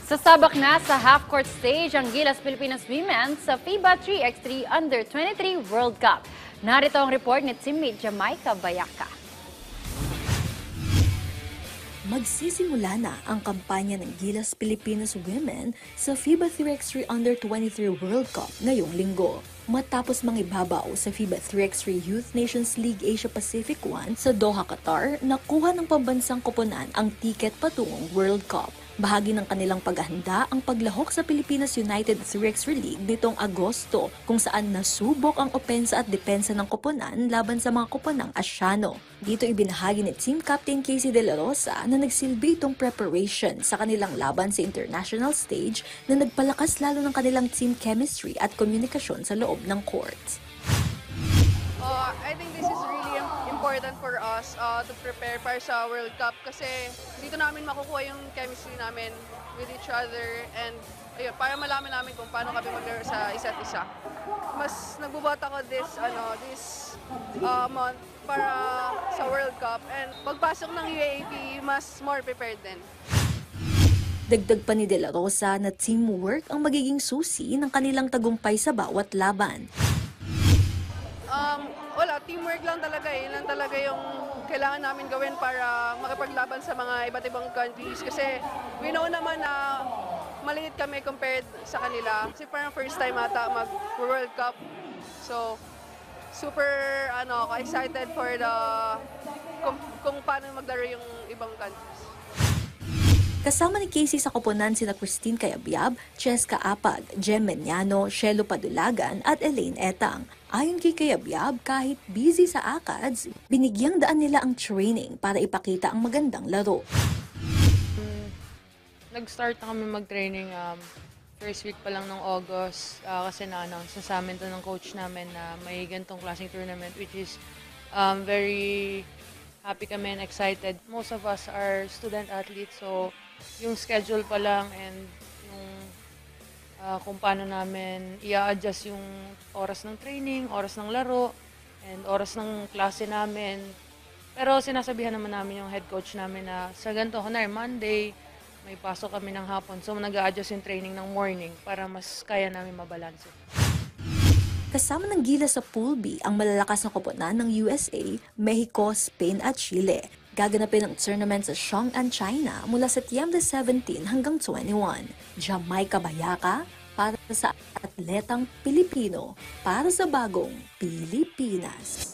Sasabak na sa half-court stage ang Gilas Pilipinas Women sa FIBA 3x3 Under-23 World Cup. Narito ang report ni teammate Jamaica Bayaka. Magsisimula na ang kampanya ng Gilas Pilipinas Women sa FIBA 3x3 Under-23 World Cup ngayong linggo. Matapos mangibabaw sa FIBA 3x3 Youth Nations League Asia Pacific 1 sa Doha, Qatar, nakuha ng pambansang koponan ang tiket patungong World Cup. Bahagi ng kanilang paghahanda ang paglahok sa Pilipinas United 3x3 League nitong Agosto, kung saan nasubok ang opensa at depensa ng koponan laban sa mga koponang Asyano. Dito ibinahagi ni Team Captain Casey De La Rosa na nagsilbi itong preparation sa kanilang laban sa international stage na nagpalakas lalo ng kanilang team chemistry at komunikasyon sa loob ng court. I think this is really important for us to prepare para sa World Cup kasi dito namin makukuha yung chemistry namin with each other and ayun, para malaman namin kung paano kami maglaro sa isa't isa. Mas nagbubot ako this month para sa World Cup and pagpasok ng UAAP, mas more prepared din. Dagdag pa ni De La Rosa na teamwork ang magiging susi ng kanilang tagumpay sa bawat laban. Wala, teamwork lang talaga eh. Yun lang talaga yung kailangan namin gawin para makipaglaban sa mga iba't ibang countries. Kasi we know naman na maliit kami compared sa kanila. Kasi parang first time ata mag-World Cup. So, super excited for kung paano maglaro yung ibang countries. Kasama ni Casey sa koponan sina Christine Cayabyab, Cheska Apag, Jem Meñano, Shelo Padulagan at Elaine Etang. Ayon kay Cayabyab, kahit busy sa ACADS, binigyang daan nila ang training para ipakita ang magandang laro. Nag-start na kami mag-training first week pa lang ng August kasi na-announce sa amin to ng coach namin na may ganitong klaseng tournament, which is very happy kami and excited. Most of us are student athletes, so yung schedule pa lang and yung kung paano namin i-adjust yung oras ng training, oras ng laro, and oras ng klase namin. Pero sinasabihan naman namin yung head coach namin na sa ganito, kunwari Monday, may pasok kami ng hapon. So nag-a-adjust yung training ng morning para mas kaya namin mabalanse. Kasama ng Gilas sa Pool B ang malalakas na koponan ng USA, Mexico, Spain at Chile. Gaganapin ang tournament sa Chong'an, China mula Setyembre 17 hanggang 21. Jamaica Bayaka para sa atletang Pilipino, para sa bagong Pilipinas.